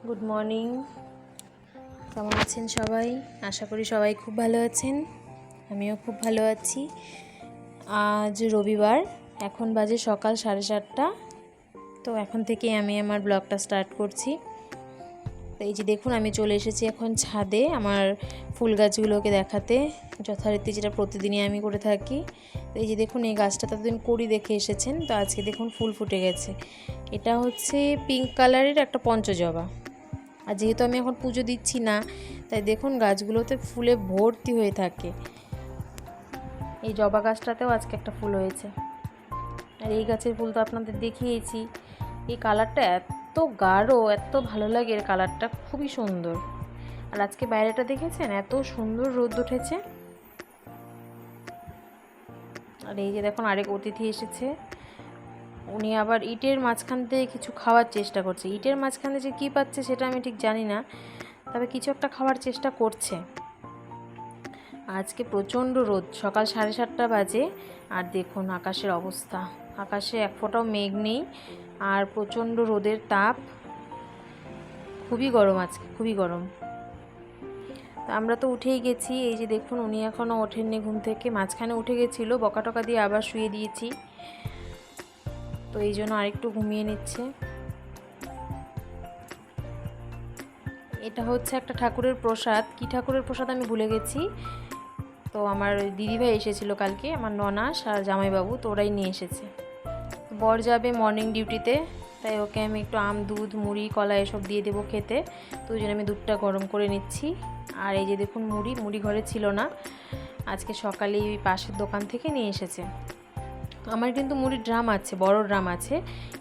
Good morning. কেমন আছেন সবাই? আশা করি সবাই খুব ভালো আছেন। আমিও খুব ভালো আছি। আজ রবিবার, এখন বাজে সকাল 7:30। তো এখন থেকে আমি আমার ব্লগটা স্টার্ট করছি। তো এই যে দেখুন, আমি চলে এসেছি এখন ছাদে আমার ফুল গাছগুলোকে দেখাতে, যথারীতি যেটা প্রতিদিনই আমি করে থাকি। তো এই যে দেখুন, এই গাছটা ততদিন করি দেখে এসেছেন, তো আজকে দেখুন ফুল ফুটে গেছে। এটা হচ্ছে পিঙ্ক কালারের একটা পঞ্চজবা। আর যেহেতু আমি এখন পুজো দিচ্ছি না, তাই দেখুন গাছগুলোতে ফুলে ভর্তি হয়ে থাকে। এই জবা গাছটাতেও আজকে একটা ফুল হয়েছে। আর এই গাছের ফুল তো আপনাদের দেখিয়েছি। এই কালারটা এত গাঢ়, এত ভালো লাগে, এর কালারটা খুবই সুন্দর। আর আজকে বাইরেটা দেখেছেন, এত সুন্দর রোদ উঠেছে। আর এই যে দেখুন, আরেক অতিথি এসেছে। উনি আবার ইটের মাঝখান থেকে কিছু খাওয়ার চেষ্টা করছে। ইটের মাঝখানে যে কী পাচ্ছে সেটা আমি ঠিক জানি না, তবে কিছু একটা খাওয়ার চেষ্টা করছে। আজকে প্রচণ্ড রোদ, সকাল 7:30 বাজে। আর দেখুন আকাশের অবস্থা, আকাশে এক ফোঁটাও মেঘ নেই, আর প্রচণ্ড রোদের তাপ। খুবই গরম আজকে, খুবই গরম। তা আমরা তো উঠেই গেছি। এই যে দেখুন, উনি এখনও ওঠেননি ঘুম থেকে, মাঝখানে উঠে গেছিলো, বকাটকা দিয়ে আবার শুয়ে দিয়েছি, তো এই জন্য আরেকটু ঘুমিয়ে নিচ্ছে। এটা হচ্ছে একটা ঠাকুরের প্রসাদ, কি ঠাকুরের প্রসাদ আমি ভুলে গেছি। তো আমার দিদিভাই এসেছিলো কালকে, আমার ননাস আর জামাইবাবু, তো ওরাই নিয়ে এসেছে। বর যাবে মর্নিং ডিউটিতে, তাই ওকে আমি একটু আম, দুধ, মুড়ি, কলা এসব দিয়ে দেবো খেতে। তো ওই জন্য আমি দুধটা গরম করে নিচ্ছি। আর এই যে দেখুন, মুড়ি ঘরে ছিল না, আজকে সকালেই ওই পাশের দোকান থেকে নিয়ে এসেছে। আমার কিন্তু মুড়ির ড্রাম আছে, বড় ড্রাম আছে,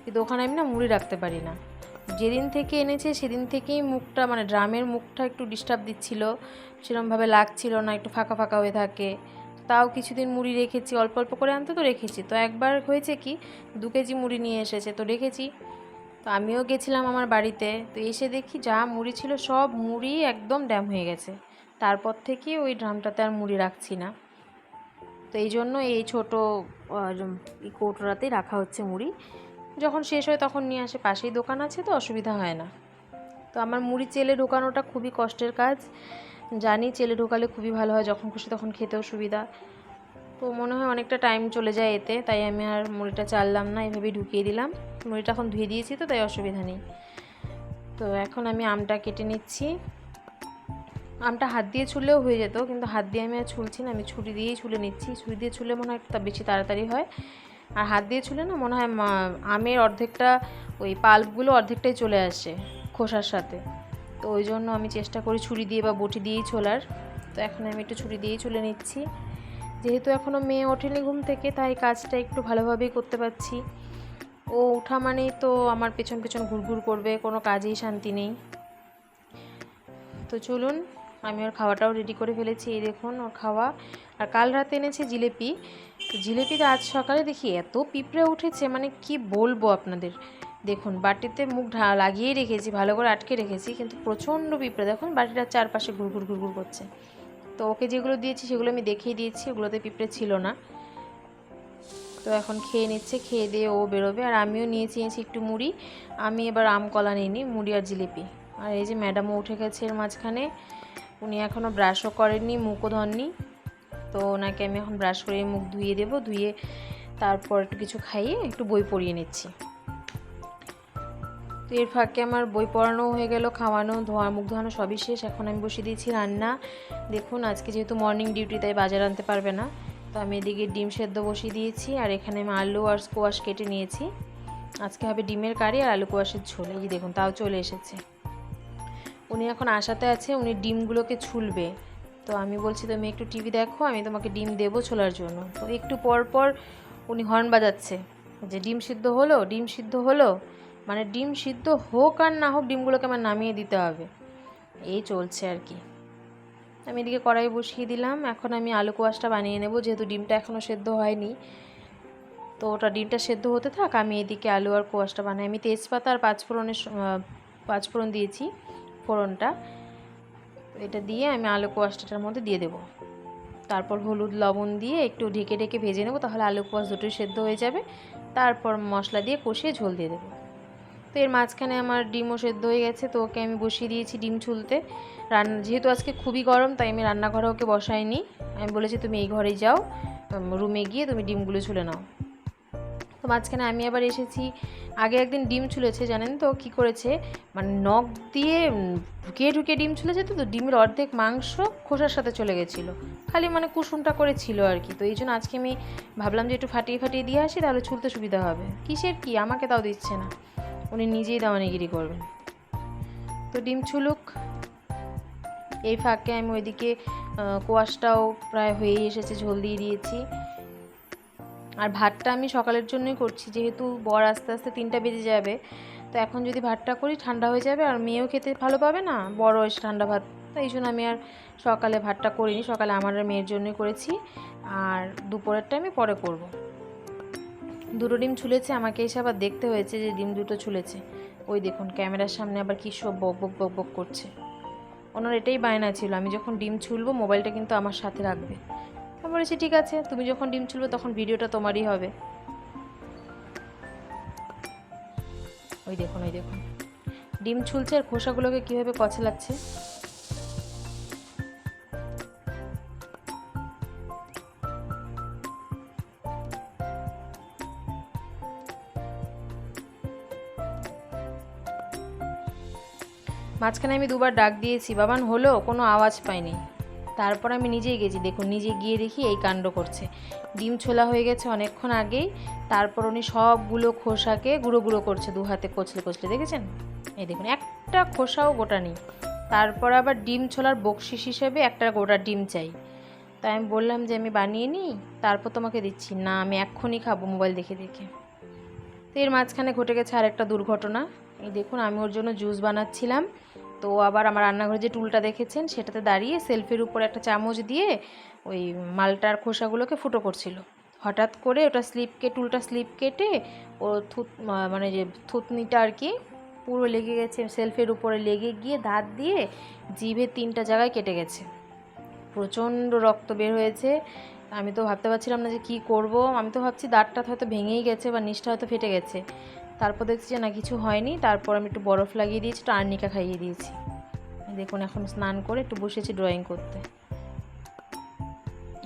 কিন্তু ওখানে আমি না মুড়ি রাখতে পারি না। যেদিন থেকে এনেছে সেদিন থেকেই মুখটা, মানে ড্রামের মুখটা একটু ডিস্টার্ব দিচ্ছিল, সেরকমভাবে লাগছিল না, একটু ফাঁকা ফাঁকা হয়ে থাকে। তাও কিছুদিন মুড়ি রেখেছি, অল্প অল্প করে আনতে তো রেখেছি। তো একবার হয়েছে কি, 2 কেজি মুড়ি নিয়ে এসেছে, তো রেখেছি। তো আমিও গেছিলাম আমার বাড়িতে, তো এসে দেখি যা মুড়ি ছিল সব মুড়ি একদম ড্যাম হয়ে গেছে। তারপর থেকে ওই ড্রামটাতে আর মুড়ি রাখছি না। তো এই জন্য এই ছোটো এই কৌটোটাতেই রাখা হচ্ছে মুড়ি। যখন শেষ হয় তখন নিয়ে আসে, পাশেই দোকান আছে, তো অসুবিধা হয় না। তো আমার মুড়ি চেলে ঢোকানোটা খুবই কষ্টের কাজ, জানি। চেলে ঢোকালে খুবই ভালো হয়, যখন খুশি তখন খেতেও সুবিধা। তো মনে হয় অনেকটা টাইম চলে যায় এতে, তাই আমি আর মুড়িটা চাললাম না, এভাবেই ঢুকিয়ে দিলাম। মুড়িটা এখন ধুয়ে দিয়েছি, তো তাই অসুবিধা নেই। তো এখন আমি আমটা কেটে নিচ্ছি। আমটা হাত দিয়ে ছুললেও হয়ে যেত, কিন্তু হাত দিয়ে আমি আর ছুলছি না, আমি ছুরি দিয়েই ছুলে নিচ্ছি। ছুরি দিয়ে ছুলে মনে হয় একটু বেশি তাড়াতাড়ি হয়, আর হাত দিয়ে ছুলে না মনে হয় আমের অর্ধেকটা, ওই পাল্পগুলো অর্ধেকটাই চলে আসে খোসার সাথে। তো ওই জন্য আমি চেষ্টা করি ছুরি দিয়ে বা বটি দিয়েই ছোলার। তো এখন আমি একটু ছুরি দিয়েই ছুলে নিচ্ছি। যেহেতু এখনও মেয়ে ওঠেনি ঘুম থেকে, তাই কাজটা একটু ভালোভাবেই করতে পারছি। ও ওঠা মানেই তো আমার পেছন পেছন ঘুরঘুর করবে, কোনো কাজেই শান্তি নেই। তো চলুন, আমি ওর খাওয়াটাও রেডি করে ফেলেছি। এই দেখুন ওর খাওয়া। আর কাল রাতে এনেছে জিলেপি। তো জিলেপিতে আজ সকালে দেখি এত পিঁপড়ে উঠেছে, মানে কি বলবো আপনাদের। দেখুন বাটিতে মুখ লাগিয়েই রেখেছি, ভালো করে আটকে রেখেছি, কিন্তু প্রচণ্ড পিঁপড়ে দেখুন বাটিটার চারপাশে ঘুরঘুর ঘুরঘুর করছে। তো ওকে যেগুলো দিয়েছি সেগুলো আমি দেখিয়ে দিয়েছি, ওগুলোতে পিঁপড়ে ছিল না। তো এখন খেয়ে নিচ্ছে, খেয়ে দিয়ে ও বেরোবে। আর আমিও নিয়েছি একটু মুড়ি। আমি এবার আম কলা নিইনি, মুড়ি আর জিলিপি। আর এই যে ম্যাডামও উঠে গেছে এর মাঝখানে, উনি এখনও ব্রাশও করেননি, মুখও ধননি। তো ওনাকে আমি এখন ব্রাশ করে মুখ ধুয়ে দেবো, ধুয়ে তারপর একটু কিছু খাইয়ে একটু বই পড়িয়ে নিচ্ছি। তো এর ফাঁকে আমার বই পড়ানো হয়ে গেল, খাওয়ানো, মুখ ধোয়ানো সবই শেষ। এখন আমি বসিয়ে দিয়েছি রান্না। দেখুন আজকে যেহেতু মর্নিং ডিউটি, তাই বাজার আনতে পারবে না, তো আমি এদিকে ডিম সেদ্ধ বসিয়ে দিয়েছি। আর এখানে আমি আলু আর স্কোয়াশ কেটে নিয়েছি। আজকে হবে ডিমের কারি আর আলু কোয়াশের ঝোল। এই যে দেখুন তাও চলে এসেছে। উনি এখন আশাতে আছে, উনি ডিমগুলোকে ছুলবে। তো আমি বলছি তুমি একটু টিভি দেখো, আমি তোমাকে ডিম দেবো ছোলার জন্য। তো একটু পর পর উনি হর্ন বাজাচ্ছে যে ডিম সিদ্ধ হলো, ডিম সিদ্ধ হলো। মানে ডিম সিদ্ধ হোক আর না হোক, ডিমগুলোকে আমার নামিয়ে দিতে হবে। এই চলছে আর কি। আমি এদিকে কড়াই বসিয়ে দিলাম। এখন আমি আলু কোয়াশটা বানিয়ে নেব, যেহেতু ডিমটা এখনও সেদ্ধ হয়নি। তো ওটা ডিমটা সেদ্ধ হতে থাক, আমি এদিকে আলু আর কোয়াশটা বানাই। আমি তেজপাতা আর পাঁচফোড়ন দিয়েছি, ফোড়নটা। এটা দিয়ে আমি আলু কোয়াশটার মধ্যে দিয়ে দেবো। তারপর হলুদ লবণ দিয়ে একটু ঢেকে ঢেকে ভেজে নেব, তাহলে আলু কোয়াশ দুটোই সেদ্ধ হয়ে যাবে। তারপর মশলা দিয়ে কষিয়ে ঝোল দিয়ে দেবো। তো এর মাঝখানে আমার ডিমও সেদ্ধ হয়ে গেছে, তো ওকে আমি বসিয়ে দিয়েছি ডিম ছুলতে। যেহেতু আজকে খুবই গরম, তাই আমি রান্নাঘরে ওকে বসাইনি। আমি বলেছি তুমি এই ঘরেই যাও, রুমে গিয়ে তুমি ডিমগুলো ছুলে নাও। তো মাঝখানে আমি আবার এসেছি। আগে একদিন ডিম ছুলেছে, জানেন তো কী করেছে, মানে নখ দিয়ে ঢুকিয়ে ঢুকিয়ে ডিম ছুলেছে, তো ডিমের অর্ধেক মাংস খোসার সাথে চলে গেছিলো, খালি মানে কুসুমটা করে ছিল আর কি। তো এই জন্য আজকে আমি ভাবলাম যে একটু ফাটিয়ে ফাটিয়ে দিয়ে আসি, তাহলে ছুলতে সুবিধা হবে। কিসের কি, আমাকে তাও দিচ্ছে না, উনি নিজেই দামানিগিরি করবেন। তো ডিম ছুলুক, এই ফাঁকে আমি ওইদিকে কোয়াশটাও প্রায় হয়েই এসেছে, ঝোল দিয়ে দিয়েছি। আর ভাতটা আমি সকালের জন্যই করছি, যেহেতু বর আস্তে আস্তে 3টা বেজে যাবে। তো এখন যদি ভাতটা করি ঠান্ডা হয়ে যাবে, আর মেয়েও খেতে ভালো পাবে না, বড় এসে ঠান্ডা ভাত। তো এই জন্য আমি আর সকালে ভাতটা করিনি, সকালে আমার আর মেয়ের জন্যই করেছি। আর দুপুরেরটা আমি পরে করব। 2টো ডিম ছুলেছে, আমাকে এসে আবার দেখতে হয়েছে যে ডিম 2টো ছুলেছে। ওই দেখুন ক্যামেরার সামনে আবার কী সব বক বক বক বক করছে। ওনার এটাই বায়না ছিল, আমি যখন ডিম ছুলবো মোবাইলটা কিন্তু আমার সাথে রাখবে। আমি বলেছি ঠিক আছে, তুমি যখন ডিম ছুলবে তখন ভিডিওটা তোমারই হবে। ওই দেখুন ওই দেখুন ডিম ছুলছে, আর খোসাগুলোকে কীভাবে কছে লাগছে। মাঝখানে আমি 2বার ডাক দিয়েছি, বাবান হলো, কোনো আওয়াজ পাইনি। তারপর আমি নিজেই গেছি, দেখুন নিজে গিয়ে দেখি এই কাণ্ড করছে। ডিম ছোলা হয়ে গেছে অনেকক্ষণ আগেই, তারপর উনি সবগুলো খোসাকে গুঁড়ো গুঁড়ো করছে 2 হাতে কচলে কচলে, দেখেছেন? এই দেখুন একটা খোসাও গোটা নেই। তারপর আবার ডিম ছোলার বকশিস হিসেবে একটা গোটা ডিম চাই। তাই আমি বললাম যে আমি বানিয়ে নিই, তারপর তোমাকে দিচ্ছি। না, আমি এক্ষুনি খাবো মোবাইল দেখে দেখে। তো এর মাঝখানে ঘটে গেছে আরেকটা দুর্ঘটনা। এই দেখুন আমি ওর জন্য জুস বানাচ্ছিলাম, তো আবার আমার রান্নাঘরে যে টুলটা দেখেছেন সেটাতে দাঁড়িয়ে সেলফের উপর একটা চামচ দিয়ে ওই মালটার খোসাগুলোকে ফুটো করছিল। হঠাৎ করে ওটা টুলটা স্লিপ কেটে ও মানে যে থুতনিটা আর কি পুরো লেগে গেছে, সেলফের উপরে লেগে গিয়ে দাঁত দিয়ে জিভের 3টা জায়গায় কেটে গেছে। প্রচণ্ড রক্ত বের হয়েছে। আমি তো ভাবতে পারছিলাম না যে কী করব। আমি তো ভাবছি দাঁতটা হয়তো ভেঙেই গেছে বা নিচটা হয়তো ফেটে গেছে। তারপর দেখছি যে না, কিছু হয়নি। তারপর আমি একটু বরফ লাগিয়ে দিয়েছি, একটু আর্নিকা খাইয়ে দিয়েছি। দেখুন এখন স্নান করে একটু বসেছি ড্রয়িং করতে।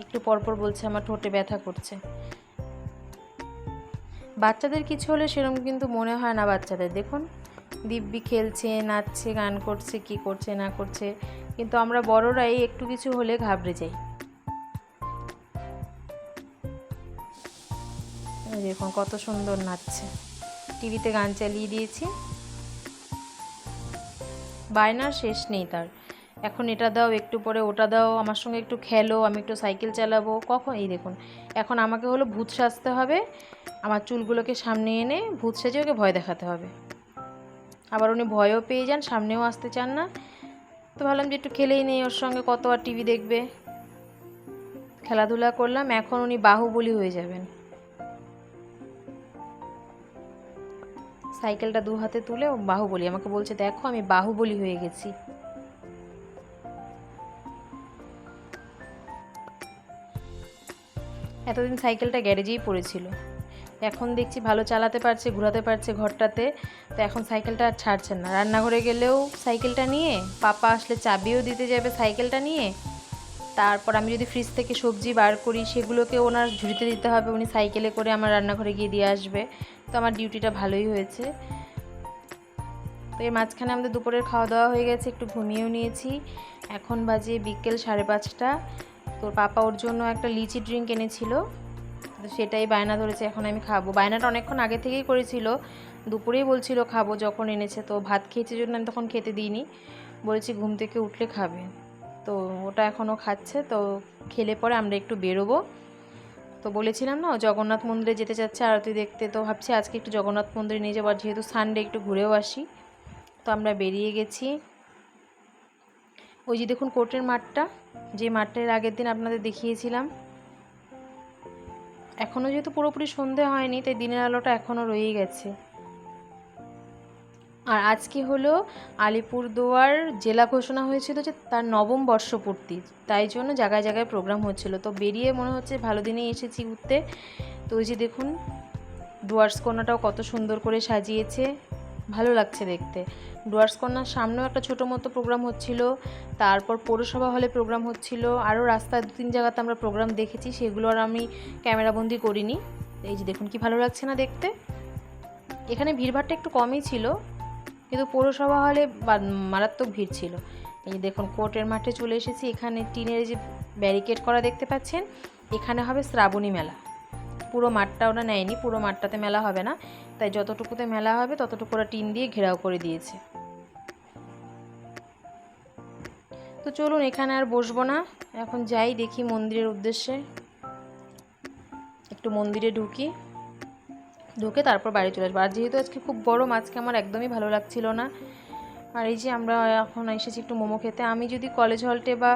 একটু পরপর বলছে আমার ঠোঁটে ব্যথা করছে। বাচ্চাদের কিছু হলে সেরকম কিন্তু মনে হয় না বাচ্চাদের। দেখুন দিব্যি খেলছে, নাচছে, গান করছে, কি করছে না করছে, কিন্তু আমরা বড়রাই একটু কিছু হলে ঘাবড়ে যাই। দেখুন কত সুন্দর নাচছে, টিভিতে গান চালিয়ে দিয়েছি। বায়নার শেষ নেই তার, এখন এটা দাও, একটু পরে ওটা দাও, আমার সঙ্গে একটু খেলো, আমি একটু সাইকেল চালাবো। কখন এই দেখুন এখন আমাকে হলো ভূত সাজতে হবে, আমার চুলগুলোকে সামনে এনে ভূত সেজে ওকে ভয় দেখাতে হবে। আবার উনি ভয়ও পেয়ে যান, সামনেও আসতে চান না। তো ভাবলাম যে একটু খেলেই নেই ওর সঙ্গে, কত আর টিভি দেখবে। খেলাধুলা করলাম, এখন উনি বাহুবলী হয়ে যাবেন। সাইকেলটা 2 হাতে তুলে বাহুবলী, আমাকে বলছে দেখো আমি বাহুবলী হয়ে গেছি। এতদিন সাইকেলটা গ্যারেজেই পড়েছিল, এখন দেখছি ভালো চালাতে পারছে, ঘোরাতে পারছে ঘরটাতে। তো এখন সাইকেলটা আর ছাড়ছেন না। রান্নাঘরে গেলেও সাইকেলটা নিয়ে, পাপা আসলে চাবিও দিতে যাবে সাইকেলটা নিয়ে। তারপর আমি যদি ফ্রিজ থেকে সবজি বার করি সেগুলোকে ওনার ঝুড়িতে দিতে হবে, উনি সাইকেলে করে আমার রান্নাঘরে গিয়ে দিয়ে আসবে। তো আমার ডিউটিটা ভালোই হয়েছে। তো এর মাঝখানে আমাদের দুপুরের খাওয়া দাওয়া হয়ে গেছে, একটু ঘুমিয়েও নিয়েছি। এখন বাজে বিকেল 5:30। তোর পাপা ওর জন্য একটা লিচি ড্রিঙ্ক এনেছিল, তো সেটাই বায়না ধরেছে এখন আমি খাবো। বায়নাটা অনেকক্ষণ আগে থেকেই করেছিল, দুপুরেই বলছিল খাবো যখন এনেছে। তো ভাত খেয়েছে জন্য আমি তখন খেতে দিইনি, বলেছি ঘুম থেকে উঠলে খাবে। তো ওটা এখনও খাচ্ছে। তো খেলে পরে আমরা একটু বেরোবো। তো বলেছিলাম না জগন্নাথ মন্দিরে যেতে চাচ্ছে আরতি দেখতে, তো ভাবছি আজকে একটু জগন্নাথ মন্দিরে নিয়ে যাবো, যেহেতু সানডে একটু ঘুরেও আসি। তো আমরা বেরিয়ে গেছি। ওই যে দেখুন কোর্টের মাঠটা, যে মাঠটার আগের দিন আপনাদের দেখিয়েছিলাম। এখনও যেহেতু পুরোপুরি সন্ধে হয়নি, তাই দিনের আলোটা এখনও রয়েই গেছে। আর আজকে হলো আলিপুরদুয়ার জেলা ঘোষণা হয়েছিল যে তার 9ম বর্ষপূর্তি, তাই জন্য জায়গায় জায়গায় প্রোগ্রাম হচ্ছিল। তো বেরিয়ে মনে হচ্ছে ভালো দিনেই এসেছি ঘুরতে। তো ওই যে দেখুন ডুয়ার্স কোণাটাও কত সুন্দর করে সাজিয়েছে। ভালো লাগছে দেখতে। ডুয়ার্স কর্নার সামনেও একটা ছোটো মতো প্রোগ্রাম হচ্ছিল, তারপর পৌরসভা হলে প্রোগ্রাম হচ্ছিল, আরও রাস্তায় 2-3 জায়গাতে আমরা প্রোগ্রাম দেখেছি, সেগুলো আর আমি ক্যামেরাবন্দি করিনি। এই যে দেখুন কি ভালো লাগছে না দেখতে। এখানে ভিড়ভাড়টা একটু কমই ছিল, কিন্তু পৌরসভা হলে মারাত্মক ভিড় ছিল। এই দেখুন কোর্টের মাঠে চলে এসেছি। এখানে টিনের যে ব্যারিকেড করা দেখতে পাচ্ছেন, এখানে হবে শ্রাবণী মেলা। পুরো মাঠটা ওরা নেয়নি, পুরো মাঠটাতে মেলা হবে না, তাই যতটুকুতে মেলা হবে ততটুকু ওরা টিন দিয়ে ঘেরাও করে দিয়েছে। তো চলুন, এখানে আর বসবো না, এখন যাই দেখি মন্দিরের উদ্দেশ্যে। একটু মন্দিরে ঢুকে তারপর বাড়ি চলে আসবো। আর যেহেতু আজকে খুব গরম, আজকে আমার একদমই ভালো লাগছিল না। আর এই যে আমরা এখন এসেছি একটু মোমো খেতে। আমি যদি কলেজ হল্টে বা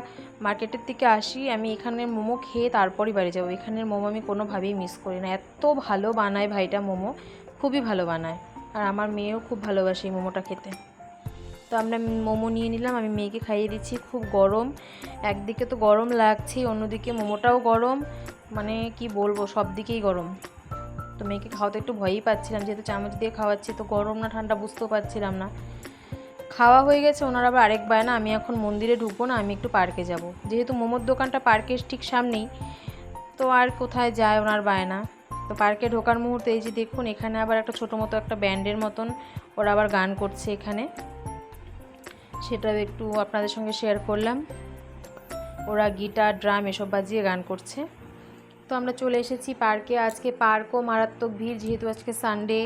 মার্কেটের দিকে আসি, আমি এখানের মোমো খেয়ে তারপরই বাড়ি যাবো। এখানের মোমো আমি কোনোভাবেই মিস করি না, এত ভালো বানায় ভাইটা মোমো, খুবই ভালো বানায়। আর আমার মেয়েও খুব ভালোবাসে এই মোমোটা খেতে। তো আমরা মোমো নিয়ে নিলাম, আমি মেয়েকে খাইয়ে দিচ্ছি। খুব গরম, একদিকে তো গরম লাগছেই, অন্যদিকে মোমোটাও গরম, মানে কি বলবো, সব দিকেই গরম। তো মেয়েকে খাওয়াতে একটু ভয়ই পাচ্ছিলাম, যেহেতু চামচ দিয়ে খাওয়াচ্ছি, তো গরম না ঠান্ডা বুঝতেও পারছিলাম না। খাওয়া হয়ে গেছে, ওনার আবার আরেক বায়না আমি এখন মন্দিরে ঢুকবো না, আমি একটু পার্কে যাব। যেহেতু মোমোর দোকানটা পার্কের ঠিক সামনেই, তো আর কোথায় যায় ওনার বায়না। তো পার্কে ঢোকার মুহূর্তে এই যে দেখুন, এখানে আবার একটা ছোটো মতো একটা ব্যান্ডের মতন ওরা আবার গান করছে এখানে, সেটাও একটু আপনাদের সঙ্গে শেয়ার করলাম। ওরা গিটার ড্রাম এসব বাজিয়ে গান করছে। তো আমরা চলে এসেছি পার্কে। আজকে পার্কও মারাত্মক ভিড়, যেহেতু আজকে সানডে,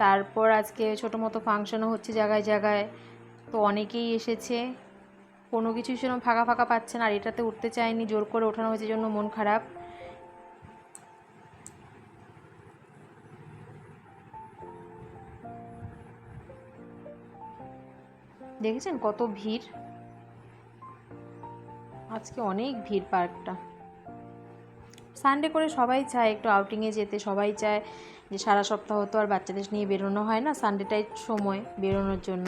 তারপর আজকে ছোটো মতো ফাংশনও হচ্ছে জায়গায় জায়গায়, তো অনেকেই এসেছে। কোনো কিছুই সেরকম ফাঁকা ফাঁকা পাচ্ছে না। আর এটাতে উঠতে চায়নি, জোর করে ওঠানো হয়েছে, জন্য মন খারাপ। দেখেছেন কত ভিড়, আজকে অনেক ভিড় পার্কটা। সানডে করে সবাই চায় একটু আউটিংয়ে যেতে, সবাই চায় যে সারা সপ্তাহ তো আর বাচ্চাদের নিয়ে বেরোনো হয় না, সানডেটাই সময় বেরোনোর জন্য,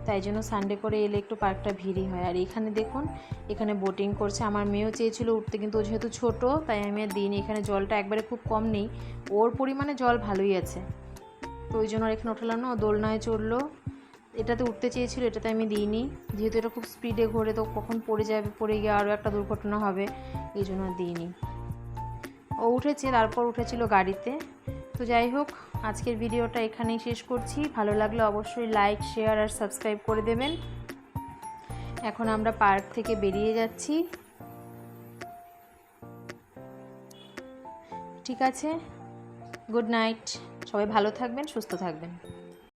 তাই জন্য সানডে করে এলে একটু পার্কটা ভিড়ই হয়। আর এখানে দেখুন, এখানে বোটিং করছে। আমার মেয়েও চেয়েছিল উঠতে, কিন্তু ও যেহেতু ছোটো তাই আমি আর দিইনি। এখানে জলটা একবারে খুব কম নেই, ওর পরিমাণে জল ভালোই আছে, তো ওই জন্য আর এখানে ওঠালাম না। ও দোলনায় চড়লো, এটাতে উঠতে চেয়েছিল, এটাতে আমি দিইনি, যেহেতু এটা খুব স্পিডে ঘোরে, তো কখন পড়ে যাবে, পড়ে গিয়ে আরও একটা দুর্ঘটনা হবে, এই জন্য দিইনি। ও উঠেছে, তারপর উঠেছিল গাড়িতে। তো যাই হোক, আজকের ভিডিওটা এখানেই শেষ করছি। ভালো লাগলে অবশ্যই লাইক, শেয়ার আর সাবস্ক্রাইব করে দেবেন। এখন আমরা পার্ক থেকে বেরিয়ে যাচ্ছি। ঠিক আছে, গুড নাইট, সবাই ভালো থাকবেন, সুস্থ থাকবেন।